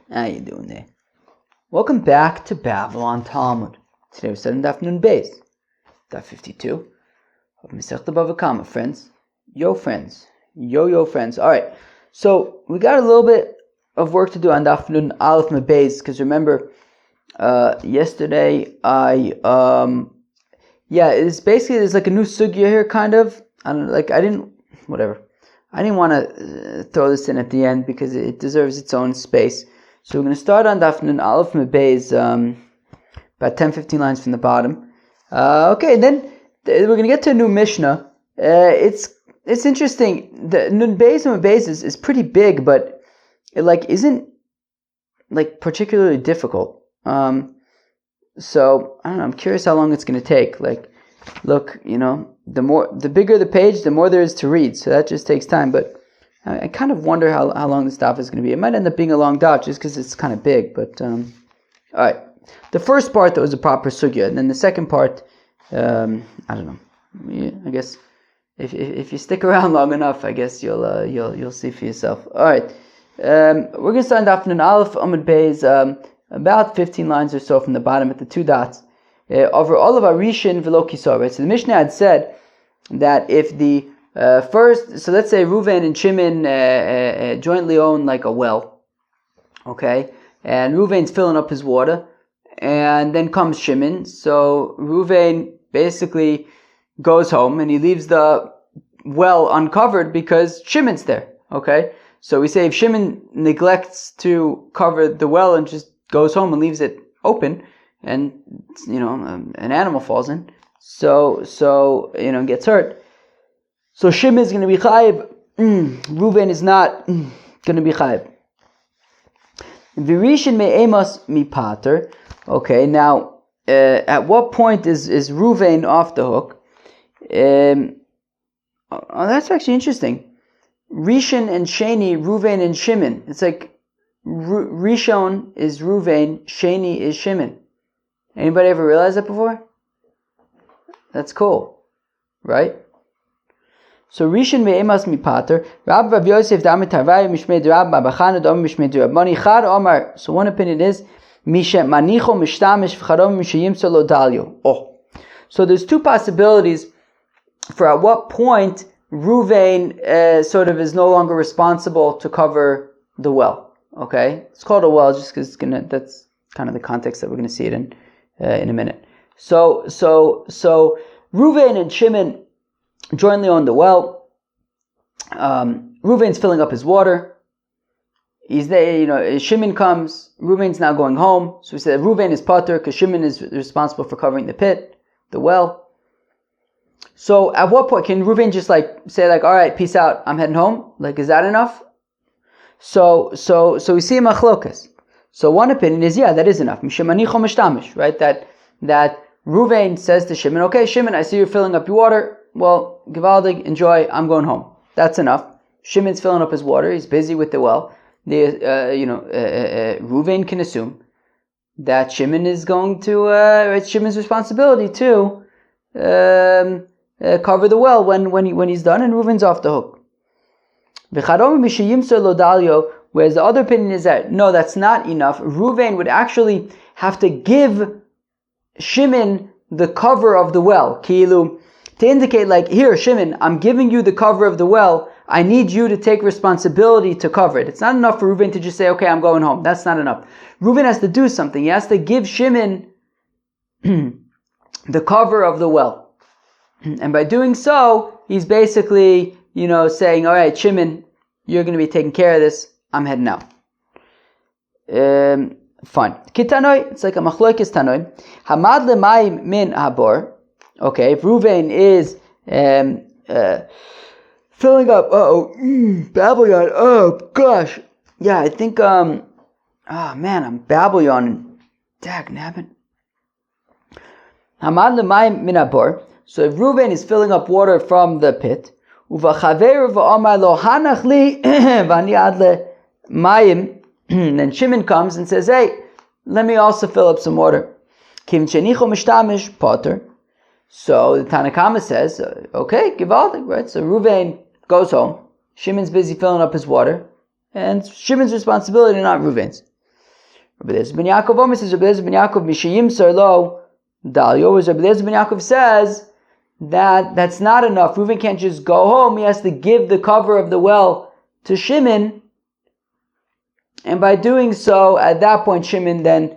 How you doing there? Welcome back to Babylon Talmud. Today we're studying Daf Nun Beis, Daf 52 of Masechta BavaKama, friends. Yo, friends. Yo, friends. All right. So we got a little bit of work to do on Daf Nun Aleph Beis, because remember, yesterday it's basically there's like a new sugya here, kind of. I didn't want to throw this in at the end because it deserves its own space. So we're going to start on Daf Nun Aleph Beis, about 10-15 lines from the bottom. Then we're going to get to a new Mishnah. It's interesting. The Nun Beis and Beis is pretty big, but it isn't particularly difficult. So I don't know. I'm curious how long it's going to take. The bigger the page, the more there is to read. So that just takes time. But I kind of wonder how long this daf is going to be. It might end up being a long daf just because it's kind of big. But all right, the first part that was a proper sugya, and then the second part, I don't know. I guess if you stick around long enough, I guess you'll see for yourself. All right, we're going to start Daf Nun Aleph Amud Beis, about 15 lines or so from the bottom at the two dots. Over all of our Rishon v'lo kisor. Right? So the Mishnah had said that if the first, so let's say Reuven and Shimon jointly own like a well, okay, and Reuven's filling up his water, and then comes Shimon. So Reuven basically goes home and he leaves the well uncovered because Shimon's there, okay. So we say if Shimon neglects to cover the well and just goes home and leaves it open, and an animal falls in, so gets hurt. So Shimon is going to be chayiv. Reuven is not going to be chayiv. V'rishin me'emas mipater. Okay, now at what point is Reuven off the hook? That's actually interesting. Rishon and Sheni, Reuven and Shimon. It's like Rishon is Reuven, Sheni is Shimon. Anybody ever realized that before? That's cool, right? So Rishon me'emas mipater. Rab Rav Yosef Damit Harvai Mishmei Rab Babachana Dom Mishmei Rab Mani Chad Omar. So one opinion is Misha Manicho Mishtamish V'Chadom Mishayimso Lo Dalyo. Oh, so there's two possibilities for at what point Reuven sort of is no longer responsible to cover the well. Okay, it's called a well just because that's kind of the context that we're going to see it in a minute. So Reuven and Shimon jointly own the well. Reuven's filling up his water. He's there, Shimon comes. Reuven's now going home. So we said Reuven is pater because Shimon is responsible for covering the pit, the well. So at what point can Reuven just say all right, peace out, I'm heading home? Is that enough? So we see a machlokas. So one opinion is, yeah, that is enough. Right? That Reuven says to Shimon, okay, Shimon, I see you're filling up your water. Well, Givaldig, enjoy, I'm going home. That's enough. Shimon's filling up his water. He's busy with the well. Reuven can assume that Shimon is going to, it's Shimon's responsibility to cover the well when he's done, and Reuven's off the hook. Whereas the other opinion is that, no, that's not enough. Reuven would actually have to give Shimon the cover of the well. Kilu, to indicate here, Shimon, I'm giving you the cover of the well. I need you to take responsibility to cover it. It's not enough for Reuven to just say, okay, I'm going home. That's not enough. Reuven has to do something. He has to give Shimon the cover of the well. And by doing so, he's basically, saying, all right, Shimon, you're going to be taking care of this. I'm heading out. Fine. Kitanoi, it's like a machloikis tanoi. Hamad lemayim min habor. Okay, if Reuven is filling up, Babylon, oh gosh. Yeah, I think, I'm Babylon. Dag nabbit. Hamad lemayim min habor. So if Reuven is filling up water from the pit, uvachaver v'amar lo hanach li v'ani ad lemayim, then Shimon comes and says, hey, let me also fill up some water. Kim shenicho mishtamish potter. So the BavaKama says, okay, givaldik, right? So Reuven goes home. Shimon's busy filling up his water, and Shimon's responsibility, not Reuven's. Rabbi Eliezer ben Yaakov Omer says, Rabbi Eliezer ben Yaakov Mishayim Sarlo Dalio. Rabbi Eliezer ben Yaakov says that that's not enough. Reuven can't just go home. He has to give the cover of the well to Shimon. And by doing so, at that point, Shimon then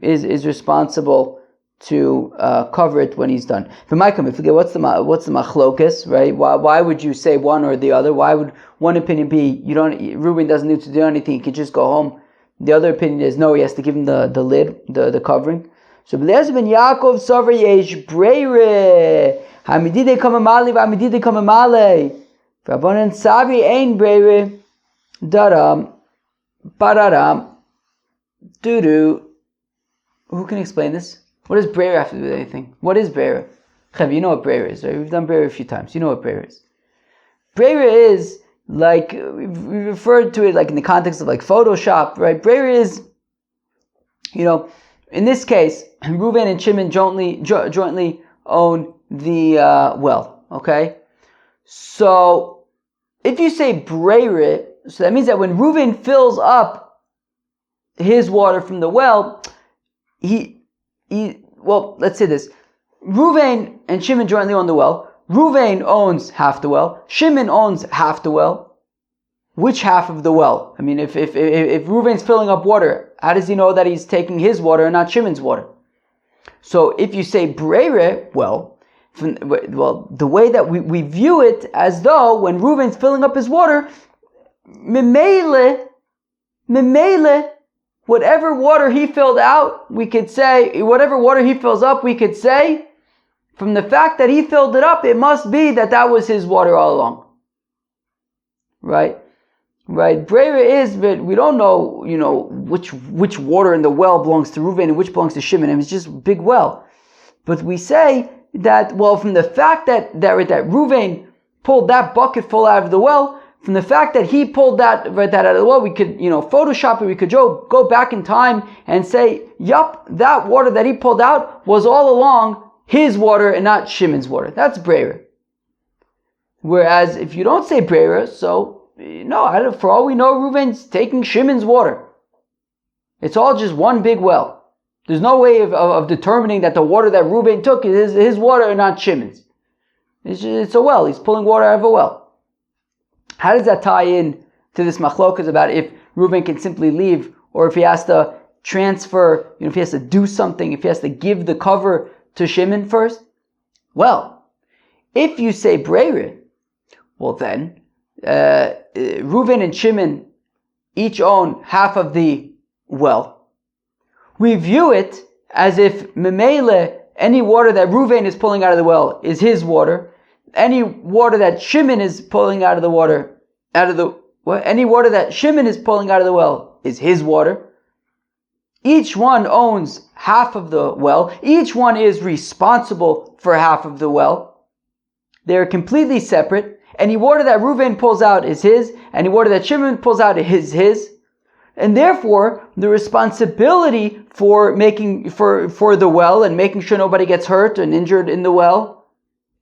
is responsible to cover it when he's done. But Micah, if you get what's the machlokas, right? Why would you say one or the other? Why would one opinion be Reuben doesn't need to do anything, he can just go home? The other opinion is no, he has to give him the lid, the covering. So Eliezer ben Yaakov Savar Yesh Breire Hamidide Kamamali V'Hamidide Kamamale V'Abonin Savi Ein Breire Daram Bararam Dudu. Who can explain this? What does Breire have to do with anything? What is Breire? Chev, you know what Breire is, right? We've done Breire a few times. You know what Breire is. Breire is like, we referred to it like in the context of like Photoshop, right? Breire is, in this case, Reuven and Shimon jointly own the well, okay? So, if you say Breire, so that means that when Reuven fills up his water from the well, let's say this. Reuven and Shimon jointly own the well. Reuven owns half the well. Shimon owns half the well. Which half of the well? I mean, if Reuven's filling up water, how does he know that he's taking his water and not Shimon's water? So if you say Breire, the way that we view it as though when Reuven's filling up his water, Memele, whatever water he filled out, we could say, whatever water he fills up, we could say, from the fact that he filled it up, it must be that was his water all along. Right? Breire is, but we don't know, which water in the well belongs to Reuven and which belongs to Shimon. It's just a big well. But we say that, from the fact that Reuven pulled that bucket full out of the well, from the fact that he pulled that out of the well, we could, Photoshop it, we could go back in time and say, yup, that water that he pulled out was all along his water and not Shimon's water. That's Breire. Whereas if you don't say Breire, so, for all we know, Reuven's taking Shimon's water. It's all just one big well. There's no way of determining that the water that Reuven took is his water and not Shimon's. It's a well. He's pulling water out of a well. How does that tie in to this machlokas about if Reuven can simply leave, or if he has to transfer, if he has to do something, if he has to give the cover to Shimon first? Well, if you say Breire, then Reuven and Shimon each own half of the well. We view it as if Memele, any water that Reuven is pulling out of the well is his water. Any water that Shimon is pulling out of the any water that Shimon is pulling out of the well is his water. Each one owns half of the well. Each one is responsible for half of the well. They're completely separate. Any water that Reuven pulls out is his. Any water that Shimon pulls out is his. And therefore, the responsibility for the well and making sure nobody gets hurt and injured in the well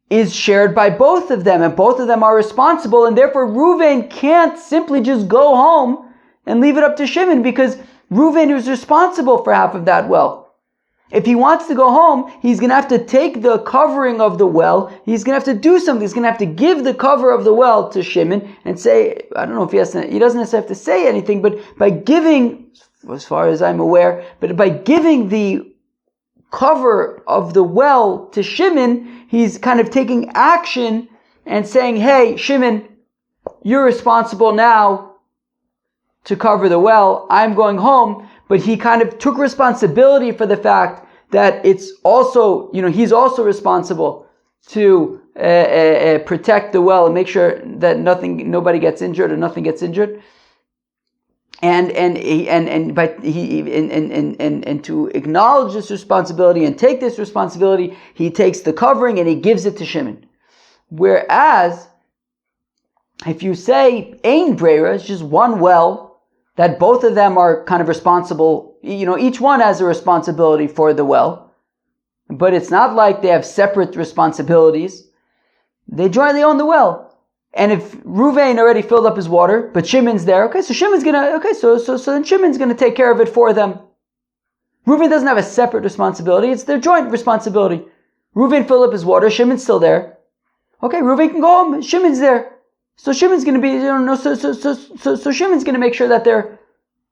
is shared by both of them, and both of them are responsible, and therefore Reuven can't simply just go home and leave it up to Shimon, because Reuven is responsible for half of that well. If he wants to go home, he's going to have to take the covering of the well. He's going to have to do something. He's going to have to give the cover of the well to Shimon and say, I don't know if he doesn't necessarily have to say anything, but by giving, as far as I'm aware, but by giving the cover of the well to Shimon, he's kind of taking action and saying, hey, Shimon, you're responsible now to cover the well. I'm going home. But he kind of took responsibility for the fact that it's also, he's also responsible to protect the well and make sure that nobody gets injured or nothing gets injured. And to acknowledge this responsibility and take this responsibility, he takes the covering and he gives it to Shimon. Whereas, if you say Ein Breira, it's just one well, that both of them are kind of responsible, each one has a responsibility for the well, but it's not like they have separate responsibilities. They jointly own the well. And if Reuven already filled up his water, but Shimon's there, so then Shimon's gonna take care of it for them. Reuven doesn't have a separate responsibility. It's their joint responsibility. Reuven filled up his water. Shimon's still there. Okay, Reuven can go home. Shimon's there. So Shimon's going to be, so Shimon's going to make sure that their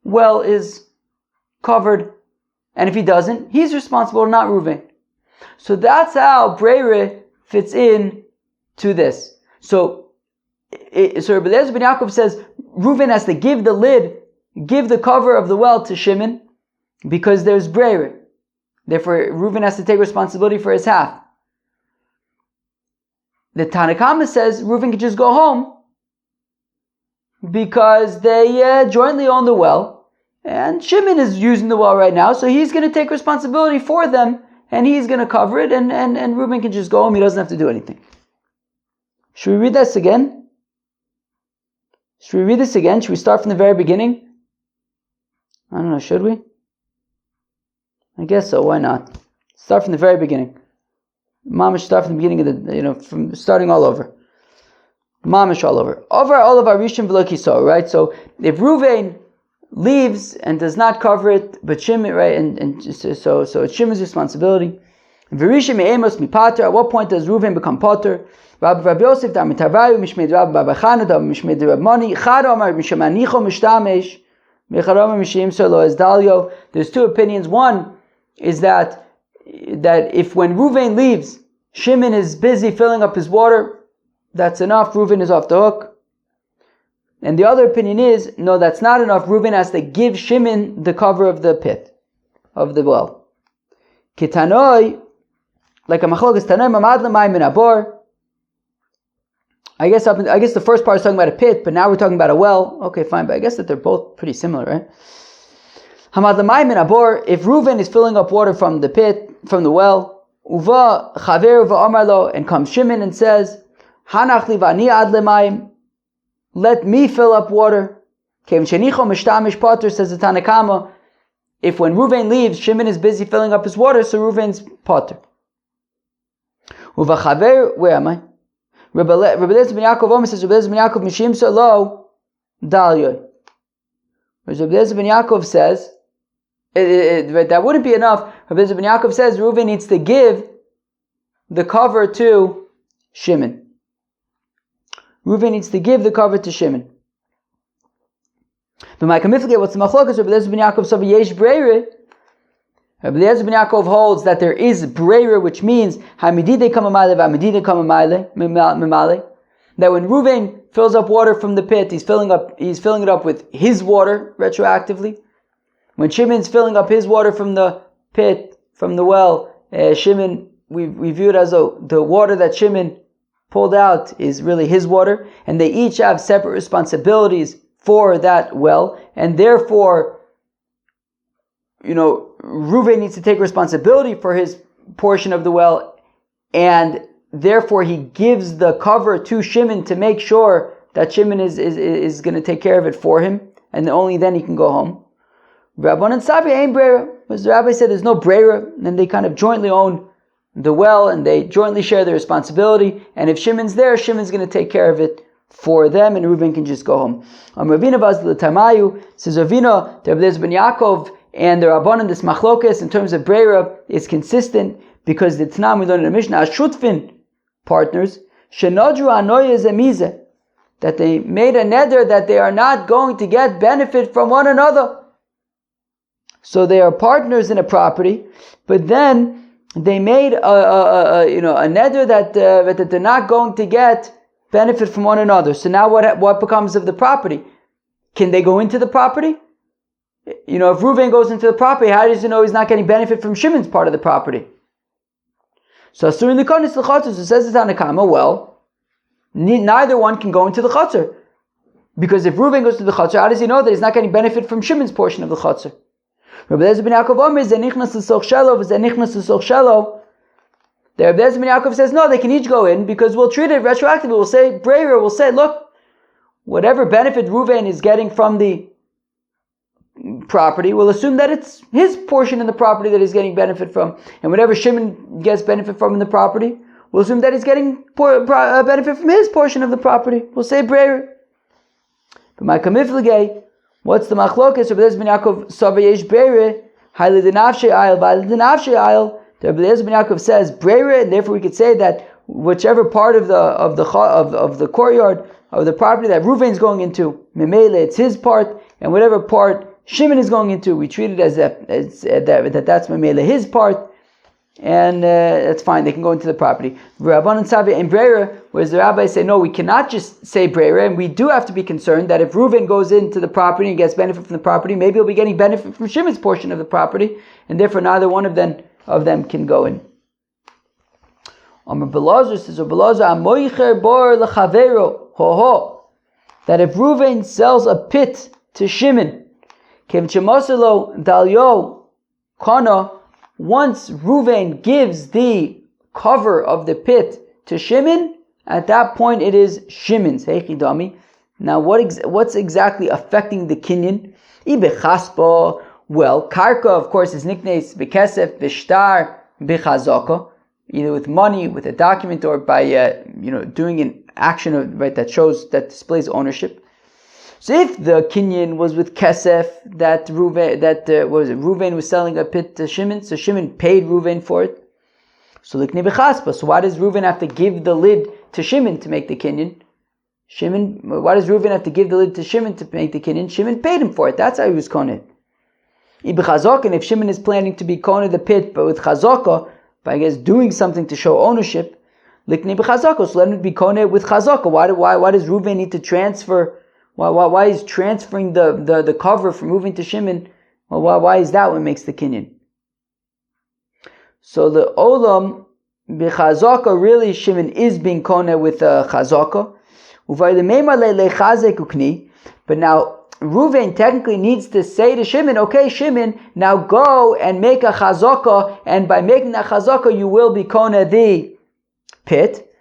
well is covered. And if he doesn't, he's responsible, not Reuven. So that's how Breire fits in to this. So Rabbi Eliezer ben Yaakov says Reuven has to give the cover of the well to Shimon because there's Breire. Therefore, Reuven has to take responsibility for his half. The BavaKama says Reuven can just go home because they jointly own the well, and Shimon is using the well right now, so he's going to take responsibility for them, and he's going to cover it, and Reuven can just go home. He doesn't have to do anything. Should we read this again? Should we start from the very beginning? I don't know, should we? I guess so, why not? Start from the very beginning. Mamish, start from the beginning of the, from starting all over. Mamish all over. Over all of our Rishon v'lo kiso, right? So if Reuven leaves and does not cover it, but Shimon, right, so it's Shimon's responsibility. V'rishon me'emos mipater. At what point does Reuven become potter? Rabbi Yosef da mitavayu mishmei Rabbi BavaKama da mishmei Rabbi Moni chad omar mishmanicho mishtamesh mechad omar mishim solo as dalio. There's two opinions. One is that if when Reuven leaves, Shimon is busy filling up his water, that's enough. Reuven is off the hook. And the other opinion is, no, that's not enough. Reuven has to give Shimon the cover of the pit, of the well. Kitanoi, like a machlokas tanoi mamad l'mayim min abor. I guess the first part is talking about a pit, but now we're talking about a well. Okay, fine, but I guess that they're both pretty similar, right? Hamad l'mayim min abor. If Reuven is filling up water from the pit, from the well, uva chaver va'amar lo, and comes Shimon and says, Hanach li v'ani ad l'mayim, let me fill up water. Kevin shenicho mishtamish potter, says the BavaKama. If when Reuven leaves, Shimon is busy filling up his water, so Reuven's potter. Uva chaver, where am I? Rabbi Eliezer ben Yaakov Omer says, Rabbi Eliezer ben Yaakov mishim solo dalyoy. Rabbi Eliezer ben Yaakov says, that wouldn't be enough. Rabbi Eliezer ben Yaakov says Reuven needs to give the cover to Shimon. Reuven needs to give the cover to Shimon. But my kamiflige, what's the machlokas? Rabbi Eliezer ben Yaakov says yesh breire. Rabbi Eliezer ben Yaakov holds that there is breire, which means hamidide kamamayle v'hamidide kamamayle. That when Reuven fills up water from the pit, he's filling it up with his water retroactively. When Shimon's filling up his water from the pit, from the well, Shimon, we view it as though the water that Shimon pulled out is really his water, and they each have separate responsibilities for that well, and therefore, Reuven needs to take responsibility for his portion of the well, and therefore he gives the cover to Shimon to make sure that Shimon is going to take care of it for him, and only then he can go home. Rabbanan Savi ain't breira. As the rabbi said, there's no breira, and they kind of jointly own the well, and they jointly share the responsibility, and if Shimon's there, Shimon's going to take care of it for them, and Reuven can just go home. Ravina Vaz L'Tamayu says Ravina, the Rabbi ben Yaakov, and the Rabbanan, this machlokes in terms of breira is consistent because the Tanam we learned in the Mishnah, Ashutfin partners, Shenodru Anoya Zemize, that they made a neder that they are not going to get benefit from one another. So they are partners in a property, but then they made a neder that they're not going to get benefit from one another. So now what becomes of the property? Can they go into the property? If Reuven goes into the property, how does he know he's not getting benefit from Shimon's part of the property? So Asurin Likonis L'Chatzar, so says the BavaKama, well, neither one can go into the Chatzar. Because if Reuven goes to the Chatzar, how does he know that he's not getting benefit from Shimon's portion of the Chatzar? Rabbi Eliezer ben Yaakov Omer, Zenichnas L'Soch Shelo, Zenichnas L'Soch Shelo. The Rabbi Eliezer ben Yaakov says, no, they can each go in because we'll treat it retroactively. We'll say, breira, we'll say, look, whatever benefit Reuven is getting from the property, we'll assume that it's his portion in the property that he's getting benefit from. And whatever Shimon gets benefit from in the property, we'll assume that he's getting benefit from his portion of the property. We'll say breira. But my kamiflige, what's the machlokas? Rabbi Eliezer ben Yaakov Sava Yesh Breira. Haile the nafshe ayil, v'haile the nafshe ayil. The Rabbi Eliezer ben Yaakov says breira, and therefore we could say that whichever part of the courtyard of the property that Reuven's going into, memele, it's his part, and whatever part Shimon is going into, we treat it as that's memele, his part, and that's fine. They can go into the property. Rabban and Savia and breira, whereas the rabbis say no, we cannot just say breira, and we do have to be concerned that if Reuven goes into the property and gets benefit from the property, maybe he'll be getting benefit from Shimon's portion of the property, and therefore neither one of them can go in. Amar Belazar says, Amoicher bor lechavero, that if Reuven sells a pit to Shimon, Kevin Shemoselo Dalyo Kana, once Reuven gives the cover of the pit to Shimon, at that point it is Shimon's. Heichidami. Now what's exactly affecting the kinyan? Ibechaspa. Well, karka, of course, is nicknamed bekesef, bishtar, bechazaka, either with money, with a document, or by doing an action that displays ownership. So if the kinyan was with kesef, that Reuven was selling a pit to Shimon, so Shimon paid Reuven for it. So liknei bechaspa. So why does Reuven have to give the lid to Shimon to make the kinyan? Why does Reuven have to give the lid to Shimon to make the kinyan? Shimon paid him for it. That's how he was koneh. And if Shimon is planning to be koneh the pit, but with chazaka, by doing something to show ownership, liknei b'chazaka, so let him be koneh with chazaka. Why does Reuven need to transfer? Why is transferring the cover from moving to Shimon? Why is that what makes the kinyan? So the olam b'chazaka, really Shimon is being koneh with chazaka. But now Reuven technically needs to say to Shimon, okay, Shimon, now go and make a chazaka, and by making that chazaka, you will be koneh the pit.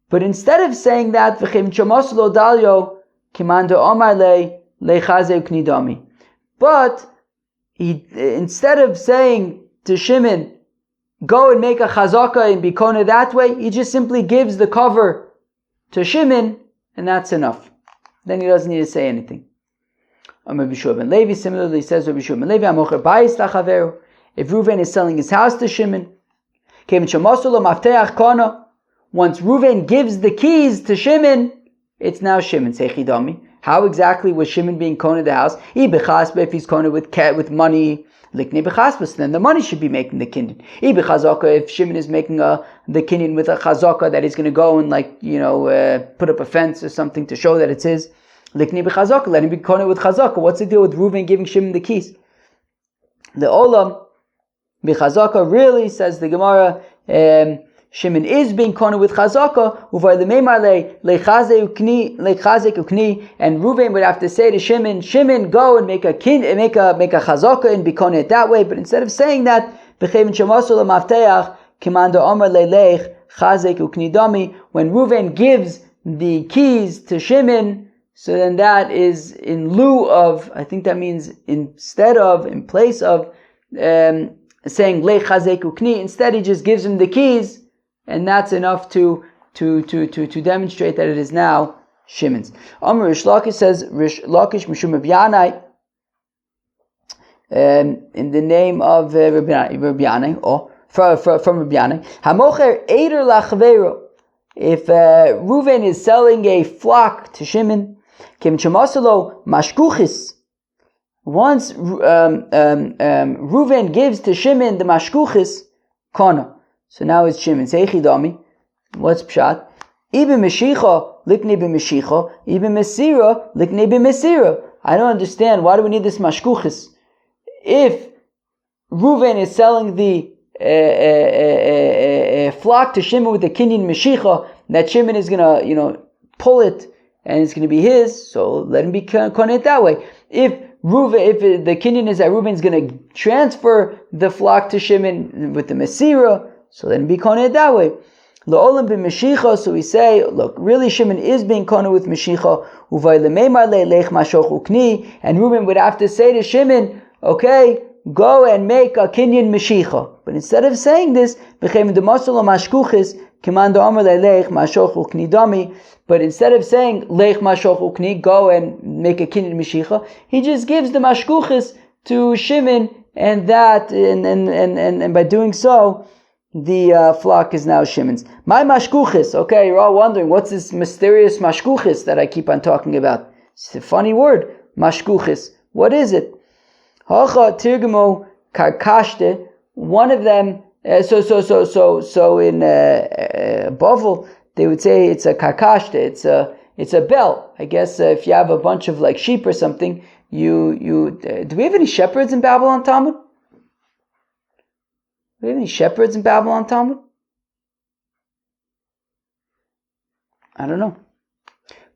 But instead of saying that, but instead of saying to Shimon, go and make a chazaka and be koneh that way, he just simply gives the cover to Shimon, and that's enough. Then he doesn't need to say anything. Rabbi Shua ben Levi similarly says, Rabbi Shua ben Levi, if Reuven is selling his house to Shimon, once Reuven gives the keys to Shimon, it's now Shimon's. How exactly was Shimon being koneh the house? If he's koneh with money, then the money should be making the kinyan. If Shimon is making the kinyan with a chazaka, that he's going to go and put up a fence or something to show that it's his, let him be koneh with chazaka. What's the deal with Reuven giving Shimon the keys? The olam b'chazaka, really, says the Gemara, Shimon is being koneh with chazaka, and Reuven would have to say to Shimon, go and make a chazaka and be koneh that way. But instead of saying that, when Reuven gives the keys to Shimon, so then that is in lieu of, I think that means in place of saying lech chazek ukni, instead he just gives him the keys, and that's enough to demonstrate that it is now Shimon's. Amr Rish Lakish says, Rish Lakish Mishum Rabbi Yanai, in the name of Rabbi Yanai, from Rabbi Yanai, Hamocher Eider Lachveiro, if Reuven is selling a flock to Shimon, Kim Chamasalo Mashkuchis, once Reuven gives to Shimon the Mashkuchis, Kana. So now it's Shimon. Seichidami. What's pshat? Ibe Meshicha, likni be Meshicha. Ibe Mesira, likni be Mesira. I don't understand. Why do we need this Mashkuchis? If Reuven is selling the flock to Shimon with the kinyan Meshicha, that Shimon is gonna, pull it and it's gonna be his. So let him be koneh that way. If the kinyan is that Reuven is gonna transfer the flock to Shimon with the Mesira, so let him be koneh that way. La'olam b'Meshicha, so we say, look, really Shimon is being koneh with Meshicha. Uvay lemeimar le'lech mashoch ukni, and Reuven would have to say to Shimon, okay, go and make a kinyan Meshicha. But instead of saying this, b'chem demasol mashkuchis, kiman da'amar le'lech mashoch ukni dami, but instead of saying lech mashoch ukni, go and make a kinyan Meshicha, he just gives the mashkuchis to Shimon and by doing so, the flock is now Shimon's. My mashkuchis. Okay, you're all wondering, what's this mysterious mashkuchis that I keep on talking about? It's a funny word, mashkuchis. What is it? Hacha tirgamo karkashte. One of them. So in Bavel they would say it's a karkashte. It's a bell. I guess if you have a bunch of like sheep or something, do we have any shepherds in Babylon Talmud? Do we have any shepherds in Babylon Talmud? I don't know.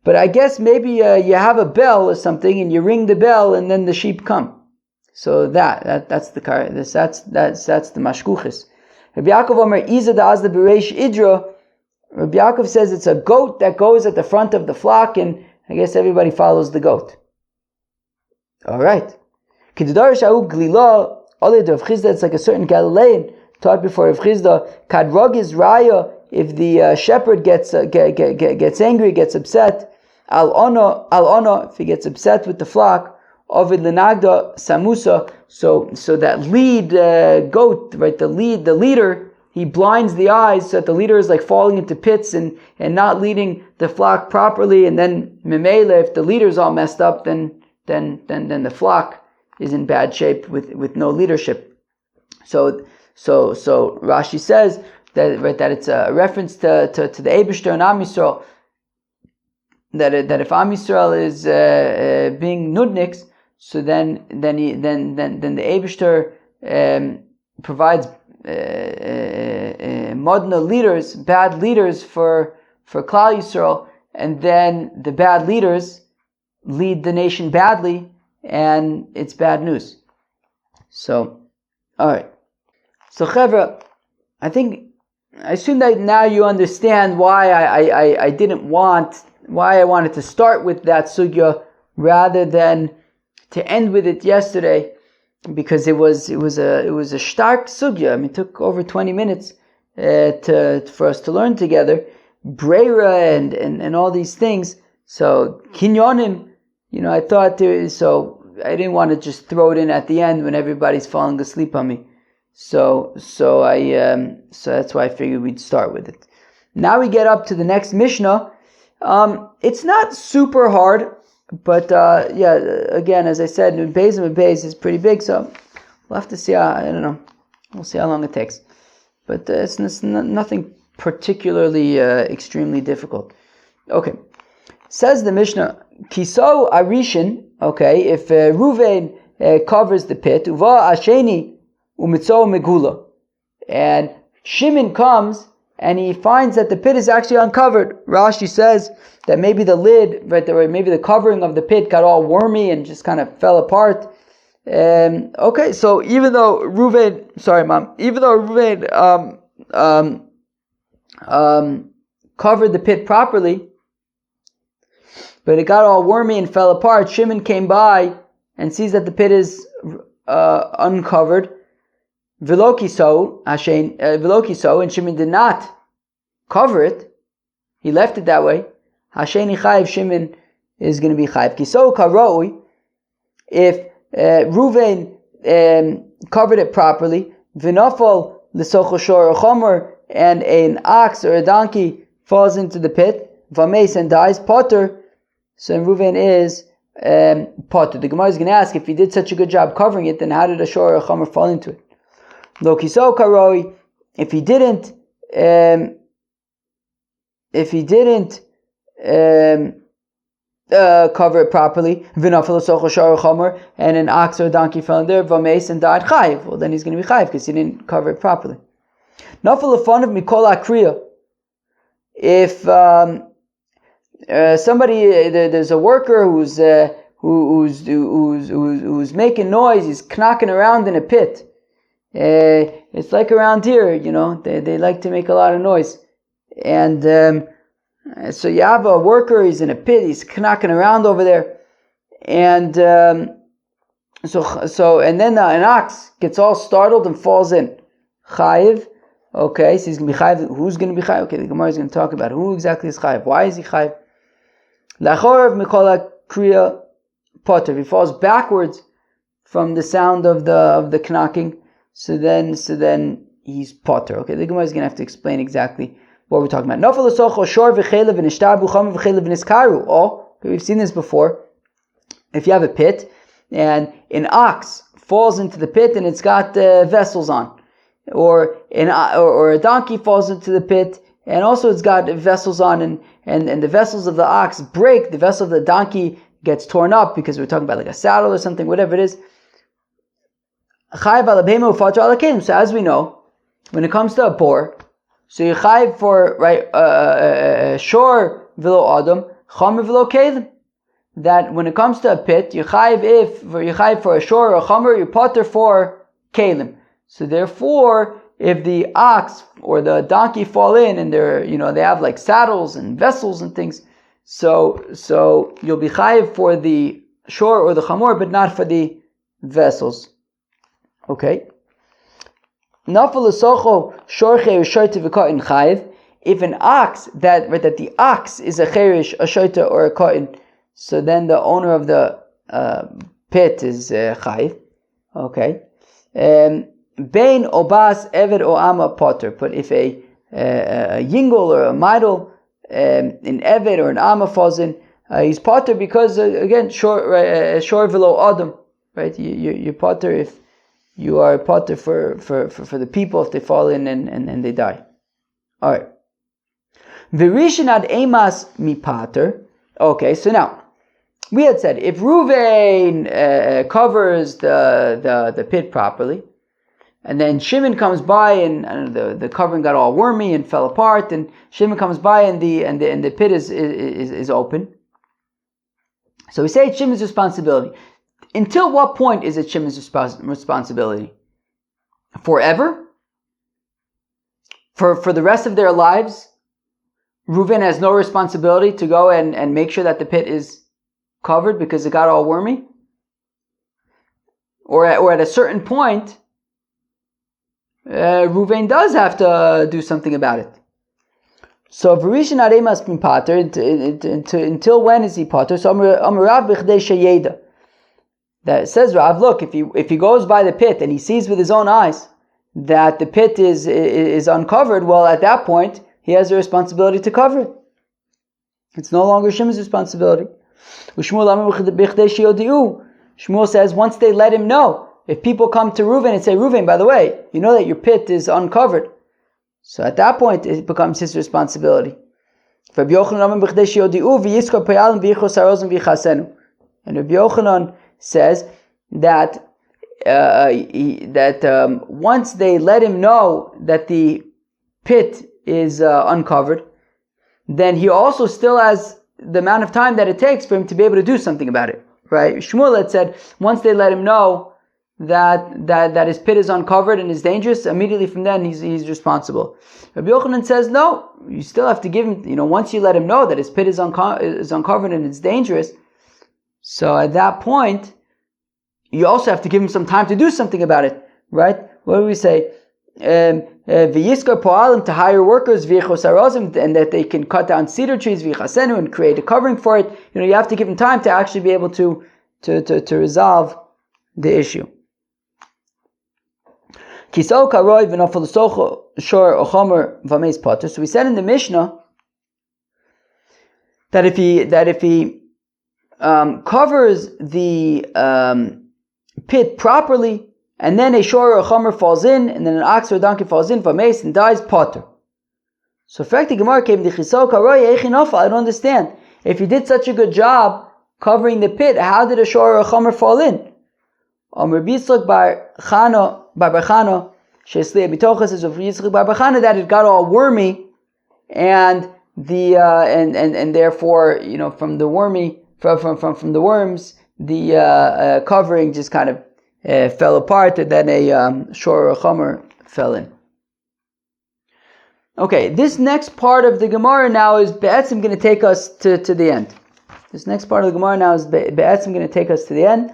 But I guess maybe you have a bell or something, and you ring the bell, and then the sheep come. So that's the mashkuchis. Rabbi Yaakov Omer Iza da'azda b'reish idra. Rabbi Yaakov says it's a goat that goes at the front of the flock, and I guess everybody follows the goat. All right. Kidudar sha'u glila. It's like a certain Galilean taught before Rav Chizda. Kadrog is raya. If the shepherd gets angry, gets upset, al ono, if he gets upset with the flock, ovid lenagda samusa. So that lead goat, right? The leader, he blinds the eyes so that the leader is like falling into pits and not leading the flock properly. And then memele, if the leader's all messed up, then the flock is in bad shape with no leadership. So Rashi says that it's a reference to the Eibishter and Am Yisrael, that if Am Yisrael is being nudniks, so then the Eibishter provides modna leaders, bad leaders for Klal Yisrael, and then the bad leaders lead the nation badly, and it's bad news. So, all right. So, Chevra, I assume that now you understand why I wanted to start with that sugya rather than to end with it yesterday, because it was a stark sugya. I mean, it took over 20 minutes for us to learn together breira and all these things. So kinyonim, I thought so I didn't want to just throw it in at the end when everybody's falling asleep on me. So that's why I figured we'd start with it. Now we get up to the next Mishnah. It's not super hard, but again, as I said, Beis and Beis is pretty big, so we'll have to see. I don't know. We'll see how long it takes. But it's nothing particularly extremely difficult. Okay, says the Mishnah, Kiso Arishin. Okay, if Ruvain covers the pit, Uva Asheni Umitzo Megula, and Shimon comes and he finds that the pit is actually uncovered. Rashi says that maybe the lid, right there, maybe the covering of the pit got all wormy and just kind of fell apart. Okay, so even though Ruvain covered the pit properly, but it got all wormy and fell apart, Shimon came by and sees that the pit is uncovered. Velokiso, and Shimon did not cover it. He left it that way. Hasheni chayiv, Shimon is going to be chayiv. Kiso karoi, if Ruvain covered it properly, v'nafal l'socho shor chomer, and an ox or a donkey falls into the pit, v'ames and dies, potter. So Ruvain is potter. The Gemara is going to ask, if he did such a good job covering it, then how did a shor or a chomer fall into it? Lo kiso karoi, if he didn't cover it properly, v'nafal l'socho shor or chomer, and an ox or a donkey fell in there, v'ames and died, chayiv. Well, then he's going to be chayiv because he didn't cover it properly. Nafal l'fanav mikol akriya. If somebody, there's a worker who's making noise, he's knocking around in a pit. It's like around here, they like to make a lot of noise, and so you have a worker, he's in a pit, he's knocking around over there, and so and then an ox gets all startled and falls in. Chayiv. Okay, so he's going to be chayiv. Who's going to be chayiv? Okay, the Gemara is going to talk about who exactly is chayiv. Why is he chayiv? Lachorav mikola kriya potter. If he falls backwards from the sound of the knocking, so then he's potter. Okay, the Gemara is going to have to explain exactly what we're talking about. Oh, we've seen this before. If you have a pit and an ox falls into the pit and it's got vessels on, or a donkey falls into the pit and also it's got vessels on, and the vessels of the ox break, the vessel of the donkey gets torn up because we're talking about like a saddle or something, whatever it is. So as we know, when it comes to a boar, so you chayiv for shor v'lo adam, chamer v'lo kelim. That when it comes to a pit, you chayiv for a shor or a chamer, you potter for kelim. So therefore, if the ox or the donkey fall in and they have like saddles and vessels and things, so you'll be chayiv for the shor or the chamor, but not for the vessels. Okay. If an ox that the ox is a cherish, a shoita, or a cotton, so then the owner of the pit is chayiv. Okay. Bein obas eved o ama potter. But if a yingol or a maidol, an eved or an ama falls in, he's potter because again shor v'lo adam. Right. You potter if you are a potter for the people if they fall in and they die. All right. V'rishin ad emas mi pater. Okay, so now we had said if Reuven covers the pit properly, and then Shimon comes by and the covering got all wormy and fell apart, and Shimon comes by and the pit is open. So we say it's Shimon's responsibility. Until what point is it Shimon's responsibility? Forever? For the rest of their lives, Reuven has no responsibility to go and make sure that the pit is covered because it got all wormy? Or at a certain point, Reuven does have to do something about it. So V'rishin arei must be pater. Until when is he pater? So Amarav b'chdei sheyeda. That says Rav, look, if he goes by the pit and he sees with his own eyes that the pit is uncovered, well, at that point he has the responsibility to cover it. It's no longer Shimon's responsibility. Shmuel says once they let him know, if people come to Reuven and say, Reuven, by the way, you know that your pit is uncovered, so at that point it becomes his responsibility. And Rabbi Yochanan says that once they let him know that the pit is uncovered, then he also still has the amount of time that it takes for him to be able to do something about it. Right? Shmuel had said once they let him know that his pit is uncovered and is dangerous, immediately from then he's responsible. Rabbi Yochanan says no, you still have to give him. Once you let him know that his pit is uncovered and it's dangerous, so at that point, you also have to give him some time to do something about it, right? What do we say? V'yiskar po'alim, to hire workers, v'yichos, and that they can cut down cedar trees, v'yichasenu, and create a covering for it. You have to give him time to actually be able to resolve the issue. So we said in the Mishnah that if he covers the pit properly, and then a shor or a chomer falls in, and then an ox or a donkey falls in, vameis, and dies, potter. So fact the Gemara came to I don't understand. If he did such a good job covering the pit, how did a shor or a chomer fall in? Rabbi Yitzchak bar Chana she'esliya bitocha says of Yitzchak bar Chana that it got all wormy, and and therefore from the wormy from the worms the covering just kind of fell apart, and then a shor or a chomer fell in. Okay, this next part of the Gemara now is Be'etzim going to take us to the end. This next part of the Gemara now is Be'etzim going to take us to the end.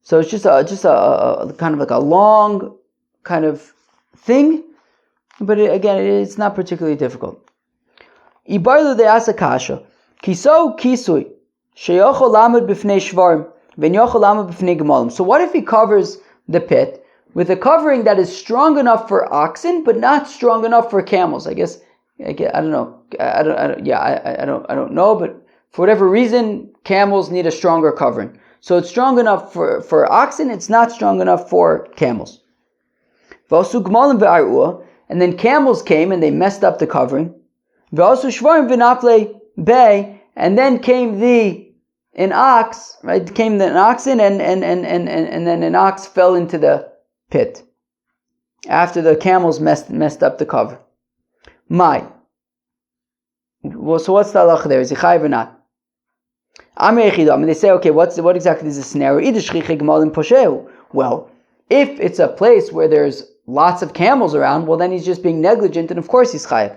So it's just a kind of like a long kind of thing, but it's not particularly difficult. Ibarlu de asa kasha kiso kisui sheyochol lamud b'fnei shvarim So what if he covers the pit with a covering that is strong enough for oxen, but not strong enough for camels? I don't know. I don't know, but for whatever reason, camels need a stronger covering. So it's strong enough for oxen, it's not strong enough for camels. And then camels came and they messed up the covering. And then came an ox, right? Came an oxen and then an ox fell into the pit after the camels messed up the cover. Well, so what's the halacha there? Is he chayiv or not? And they say, okay, what exactly is the scenario? Well, if it's a place where there's lots of camels around, well, then he's just being negligent, and of course he's chayiv.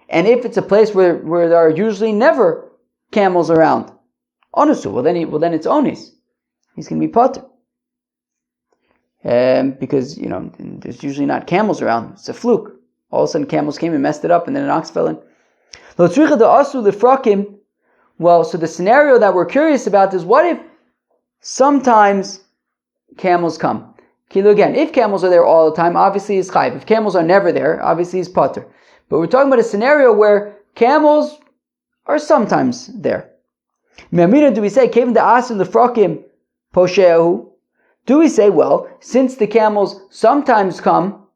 And if it's a place where there are usually never camels around, onusu, well then it's onis. He's going to be potter. Because, there's usually not camels around. It's a fluke. All of a sudden camels came and messed it up, and then an ox fell in. Well, so the scenario that we're curious about is, what if sometimes camels come? Again, if camels are there all the time, obviously he's chayiv. If camels are never there, obviously he's potter. But we're talking about a scenario where camels are sometimes there. Do we say, do we say, well, since the camels sometimes come,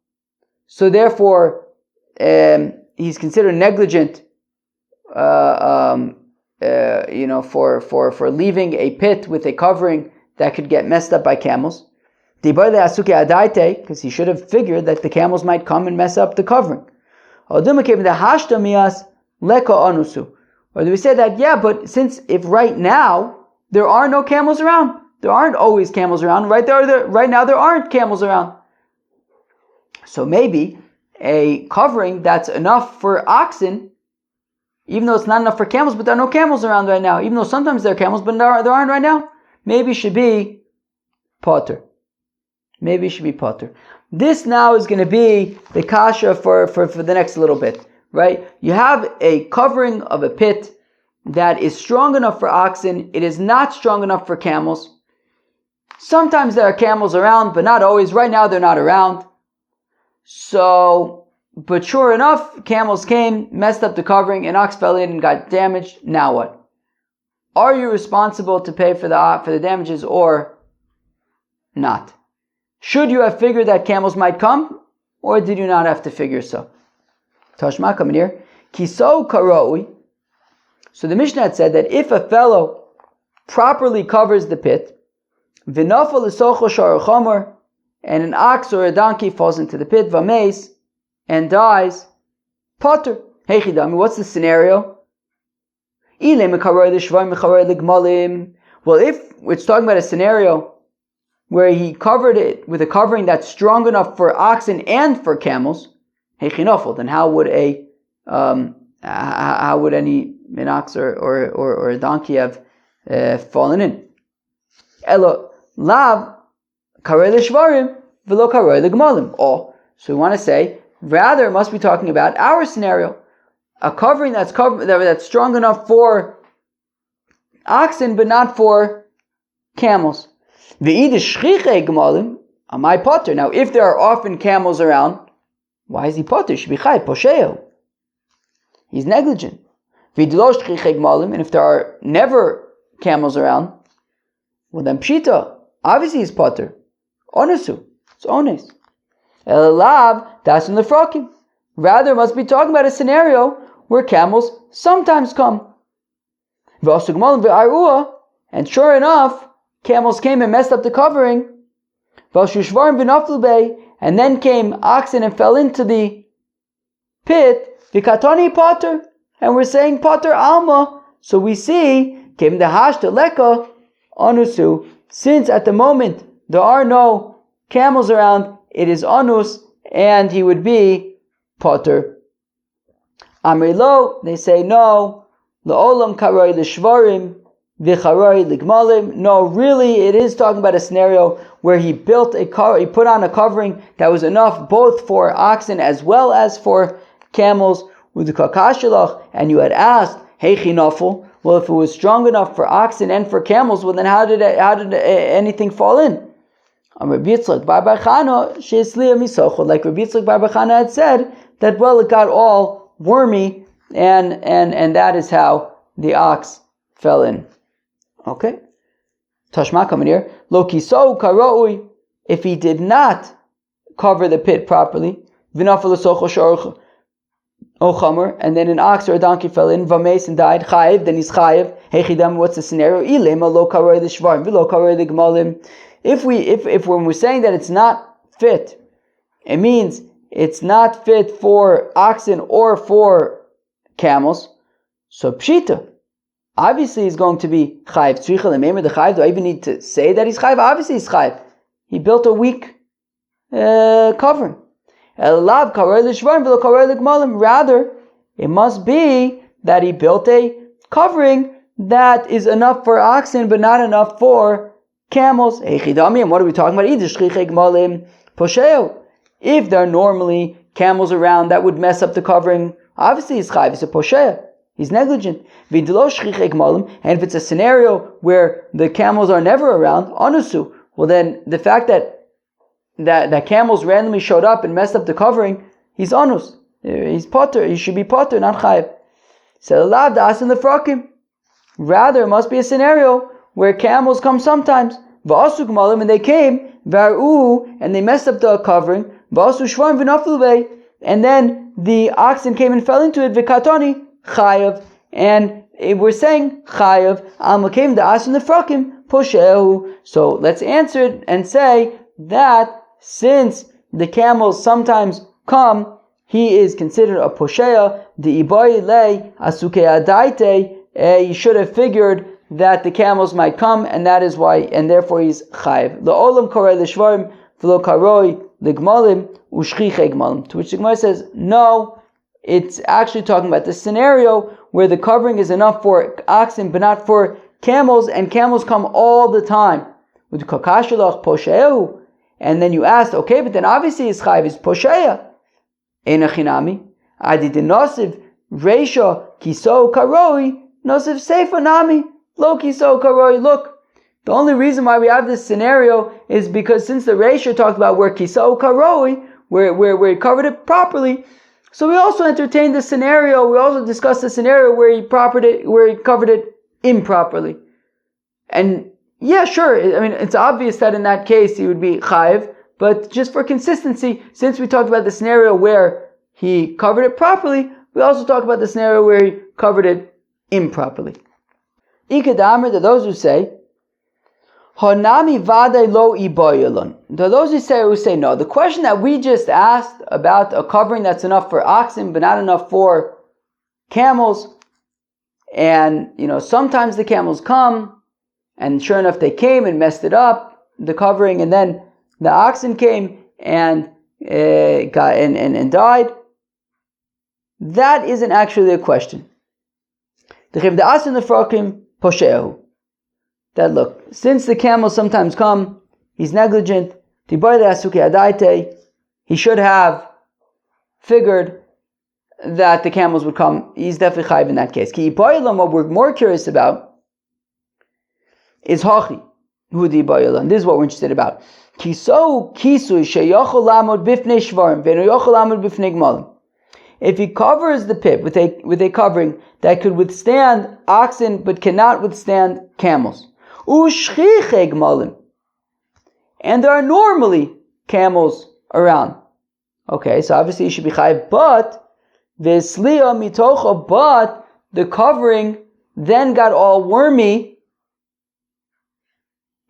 so therefore he's considered negligent for leaving a pit with a covering that could get messed up by camels? Because he should have figured that the camels might come and mess up the covering. Or do we say that, but if right now there are no camels around, there aren't always camels around, right now there aren't camels around. So maybe a covering that's enough for oxen, even though it's not enough for camels, but there are no camels around right now, even though sometimes there are camels, but there aren't right now, maybe should be potter. This now is going to be the kasha for the next little bit, right? You have a covering of a pit that is strong enough for oxen. It is not strong enough for camels. Sometimes there are camels around, but not always. Right now they're not around. So, but sure enough, camels came, messed up the covering, an ox fell in and got damaged. Now what? Are you responsible to pay for the damages or not? Should you have figured that camels might come, or did you not have to figure so? Tashma, coming here. Kiso karoi. So the Mishnah had said that if a fellow properly covers the pit, v'nafal l'socho shar chomer, and an ox or a donkey falls into the pit, v'meis, and dies, potter. Hey chidami, what's the scenario? Well, if it's talking about a scenario where he covered it with a covering that's strong enough for oxen and for camels, then how would an ox or a donkey have fallen in? Elo lav karei l'shvarim v'lo karei l'gmalim. Oh, so we want to say rather it must be talking about our scenario, a covering that's strong enough for oxen but not for camels. Now, if there are often camels around, why is he potter? He's negligent. And if there are never camels around, well then pshita, obviously he's potter. Onesu, it's ones. Elav, that's in the frokim. Rather, must be talking about a scenario where camels sometimes come. And sure enough, camels came and messed up the covering. And then came oxen and fell into the pit. Vikatoni potter. And we're saying potter alma. So we see, came the hashta leka onusu. Since at the moment there are no camels around, it is onus, and he would be potter. Amri lo, they say no. La'olam karoi l'shvarim. No, really, it is talking about a scenario where he put on a covering that was enough both for oxen as well as for camels. And you had asked, hey chinafel, Well, if it was strong enough for oxen and for camels, well then how did anything fall in? Like Rabbi Yitzchak Bar Chana had said that, well, it got all wormy, and that is how the ox fell in. Okay. Tashma coming here. Lo kiso karoi. If he did not cover the pit properly, v'nafal l'socho shor ochamer, and then an ox or a donkey fell in, v'meis and died, chayiv, then he's chayiv. Hechidam, what's the scenario? Ilema lo karoi l'shvarim, v'lo karoi l'gmalim. If when we're saying that it's not fit, it means it's not fit for oxen or for camels. So pshita, obviously he's going to be chayiv. Tzricha l'meimer the chayiv. Do I even need to say that he's chayiv? Obviously he's chayiv. He built a weak covering. Rather, it must be that he built a covering that is enough for oxen but not enough for camels. And what are we talking about? If there are normally camels around that would mess up the covering, obviously he's chayiv. He's a posheya. He's negligent. And if it's a scenario where the camels are never around, anusu, well then the fact that camels randomly showed up and messed up the covering, he's anus. He's potter. He should be potter, not chayiv. So rather, it must be a scenario where camels come sometimes. And they came, and they messed up the covering, and then the oxen came and fell into it, vikatoni, chayav, and we're saying chayav, came the asin the frakim, poshehu. So let's answer it and say that since the camels sometimes come, he is considered a posheya, the iboy le asuke adaite. You should have figured that the camels might come, and that is why, and therefore he's chayiv. The olam korei l'shvarim v'lo karoi l'gmalim ushchiche gmalim. To which the Gemara says, no, it's actually talking about the scenario where the covering is enough for oxen but not for camels, and camels come all the time. And then you asked, okay, but then obviously his chayiv is posheya. Einachinami adi de nosiv reisha kiso karoi nosiv seifa nami. Lo kiso karoi. Look, the only reason why we have this scenario is because since the ratio talked about where kiso karoi, where he covered it properly, so we also entertained the scenario. We also discussed the scenario where he covered it improperly. And yeah, sure. I mean, it's obvious that in that case he would be chayiv, but just for consistency, since we talked about the scenario where he covered it properly, we also talk about the scenario where he covered it improperly. Ikadamer, to those who say, Honami vade lo iboyelon. To those who say no. The question that we just asked about a covering that's enough for oxen but not enough for camels, and sometimes the camels come, and sure enough they came and messed it up, the covering, and then the oxen came and died. That isn't actually a question. That look, since the camels sometimes come, he's negligent. He should have figured that the camels would come. He's definitely chayiv in that case. What we're more curious about is hachi. Who the ibaylan? This is what we're interested about. If he covers the pit with a covering that could withstand oxen but cannot withstand camels, and there are normally camels around, okay, so obviously he should be chayiv, but the covering then got all wormy,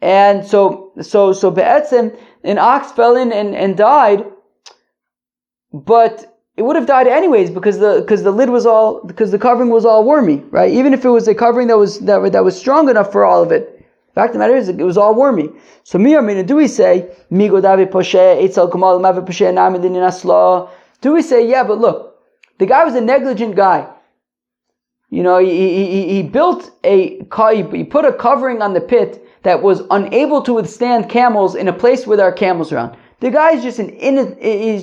and so be'etzem, an ox fell in and died, but it would have died anyways because the covering was all wormy, right? Even if it was a covering that was strong enough for all of it. The fact of the matter is it was all wormy. So do we say do we say, yeah, but look, the guy was a negligent guy. He built he put a covering on the pit that was unable to withstand camels in a place where there are camels around. The guy is just he's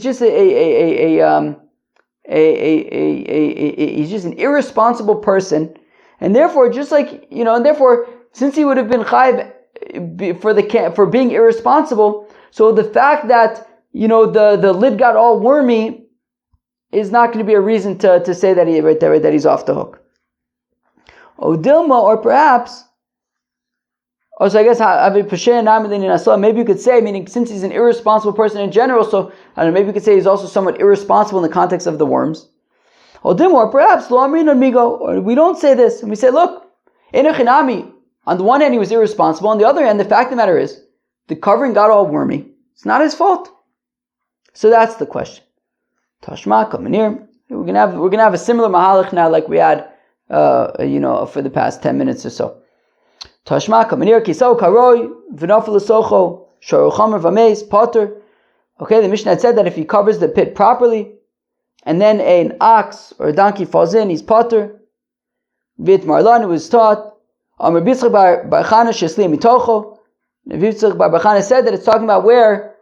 just an irresponsible person And therefore, just like, and therefore, since he would have been chayiv for being irresponsible, so the fact that, the lid got all wormy is not going to be a reason to say that that he's off the hook. Odilma, or perhaps, so I guess maybe you could say, meaning since he's an irresponsible person in general, so I don't know, maybe you could say he's also somewhat irresponsible in the context of the worms. Or perhaps or we don't say this, and we say, look, on the one hand he was irresponsible, on the other hand the fact of the matter is the covering got all wormy. It's not his fault. So that's the question. Tashma Kamanir. We're gonna have a similar mahalach now like we had for the past 10 minutes or so. Tashma Kamanir Kisau Karoi Vinofil Socho Shorochamer Vameis Potter. Okay, the Mishnah had said that if he covers the pit properly, and then an ox or a donkey falls in, he's potter. Vit Marlan was taught. Amr Bitzchak Bar Chana Shesli Mitocho. Bitzchak Bar Chana said that it's talking about where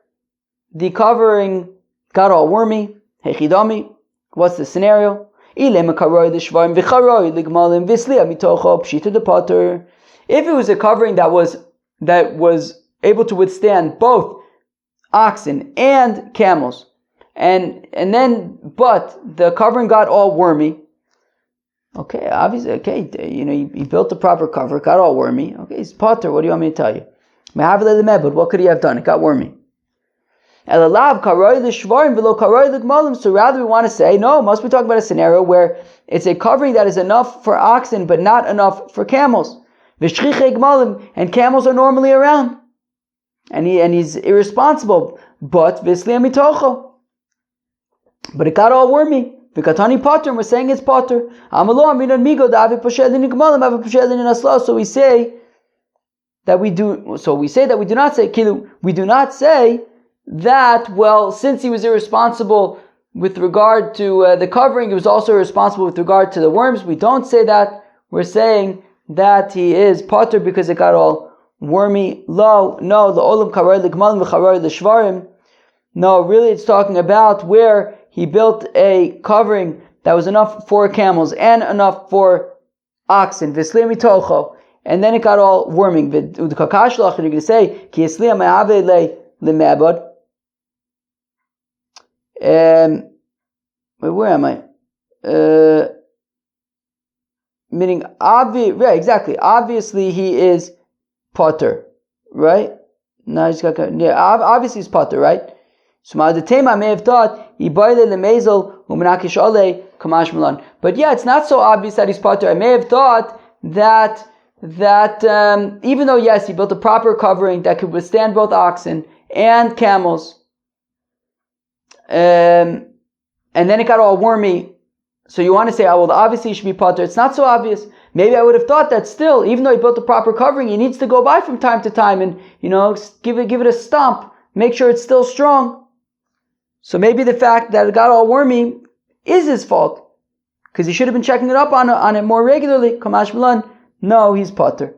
the covering got all wormy. Hechidami. What's the scenario? If it was a covering that was able to withstand both oxen and camels, and then but the covering got all wormy. Okay, obviously, he built the proper cover, it got all wormy. Okay, he's potter. What do you want me to tell you? But what could he have done? It got wormy. So rather we want to say, no, must we talk about a scenario where it's a covering that is enough for oxen but not enough for camels. And camels are normally around. And he's irresponsible. But it got all wormy. Vikatani potter, we're saying it's potter. So we say that we do not say that, well, since he was irresponsible with regard to the covering, he was also responsible with regard to the worms. We don't say that. We're saying that he is potter because it got all wormy. No, the olam karar l'gmalim v'charar l'shvarim. No, really it's talking about where he built a covering that was enough for camels and enough for oxen. V'sliya mitocho. And then it got all worming. You're going to say, ki esliya me'ave le'me'abad. Where am I? Meaning, exactly. Obviously, he is potter, right? No, obviously he's potter, right? So, I may have thought but yeah, it's not so obvious that he's potter. I may have thought that even though yes, he built a proper covering that could withstand both oxen and camels. And then it got all wormy. So you want to say, obviously he should be potter. It's not so obvious. Maybe I would have thought that still, even though he built the proper covering, he needs to go by from time to time and, give it a stomp, make sure it's still strong. So maybe the fact that it got all wormy is his fault, because he should have been checking it up on it more regularly. Kamash Milan, no, he's potter.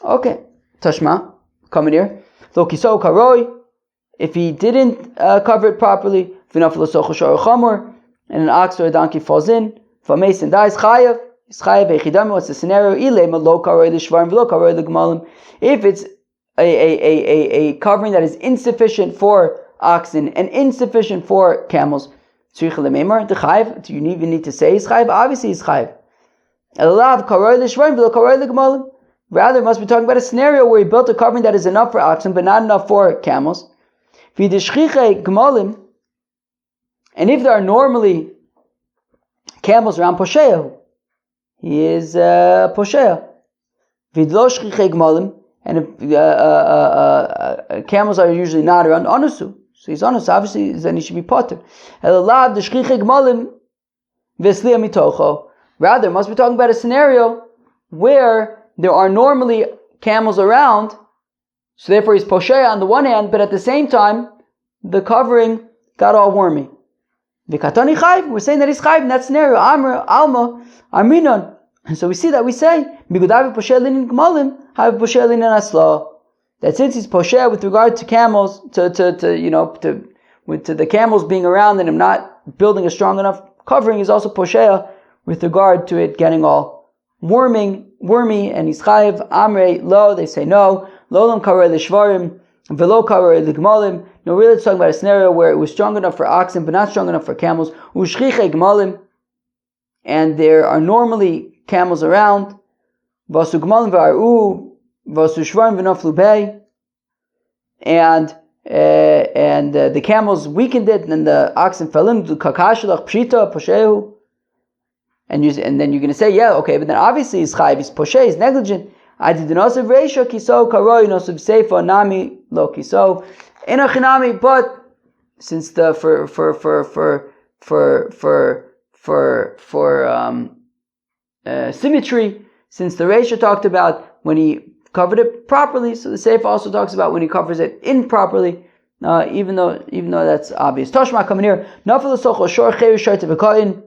Okay, Tashma, coming here. Lokiso karoi. If he didn't cover it properly, and an ox or a donkey falls in, and dies, chayav. What's the scenario? If it's a covering that is insufficient for oxen and insufficient for camels, do you even need to say he's chayav? Obviously he's chayav. Rather, it must be talking about a scenario where he built a covering that is enough for oxen but not enough for camels. And if there are normally camels around Posheyahu, he is Posheya. And if camels are usually not around Anusu, so he's Anusu, obviously then he should be Potter. Rather, must be talking about a scenario where there are normally camels around, so therefore he's Posheya on the one hand, but at the same time, the covering got all wormy. Vikatani chayv, we're saying that he's chayv in that scenario. Amr, Alma, Arminon. And so we say, that since he's posher with regard to camels, to the camels being around and him not building a strong enough covering, he's also posher with regard to it getting all wormy, and he's chayiv. Amrei lo, they say no. Lo lam karer l'shvarim, velo karer l'gmalim. No, really it's talking about a scenario where it was strong enough for oxen, but not strong enough for camels. Ushchiche gmalim, and there are normally camels around. Vasu gmalim v'aru, vasu shvarim v'noflu bei. And the camels weakened it, and then the oxen fell in. Kakashalach pshita poshehu. And then you're going to say, yeah, okay, but then obviously he's chayiv, he's poshe, he's negligent. I did not say reisha kiso karoi nosub seifa nami lo kiso enochinami. But since the for symmetry, since the reisha talked about when he covered it properly, so the seifa also talks about when he covers it improperly. Even though that's obvious. Toshma coming here. Nafel sochol shor cherish shorte v'koin.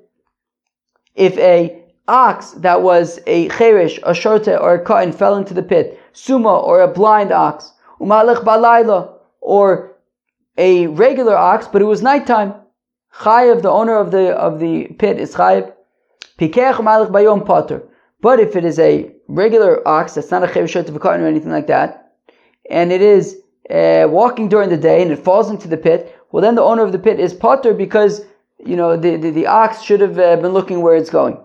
If a ox that was a cherish, a shorte, or a kohen fell into the pit, suma, or a blind ox, umalech balayla, or a regular ox, but it was nighttime, chayev, the owner of the pit, is chayev. Pikech umalech bayom potter. But if it is a regular ox that's not a cherish, shorte, v'kohen, or anything like that, and it is walking during the day and it falls into the pit, well then the owner of the pit is potter, because the ox should have been looking where it's going.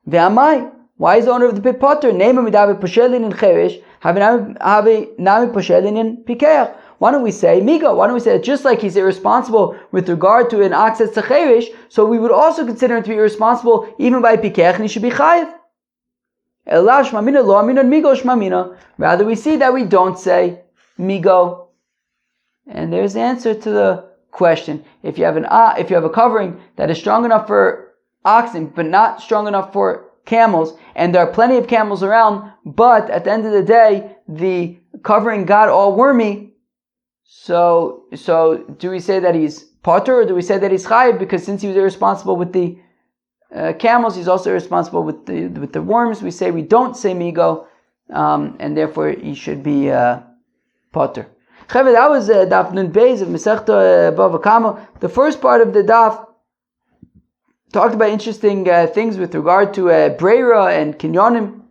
Ve'amai, why is the owner of the pit potter? Name him midav poshelin in cherish, have nami poshelin in pikeach. Why don't we say migo? Why don't we say that just like he's irresponsible with regard to an ox that's a cherish, so we would also consider him to be irresponsible even by pikeach, and he should be chayiv. Elav shmamina lo aminan migo shmamina. Rather we see that we don't say migo. And there's the answer to the question. If you have a covering that is strong enough for oxen, but not strong enough for camels, and there are plenty of camels around, but at the end of the day, the covering got all wormy, so do we say that he's potter, or do we say that he's chayiv? Because since he was irresponsible with the camels, he's also irresponsible with the worms. We say we don't say migo, and therefore he should be potter. That was Daf Nun Beis of Masechta BavaKama. The first part of the Daf talked about interesting things with regard to Breira and Kinyonim.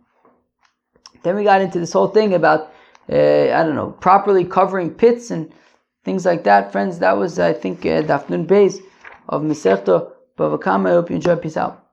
Then we got into this whole thing about, properly covering pits and things like that. Friends, that was, I think, Daf Nun Beis of Masechta BavaKama. I hope you enjoy. Peace out.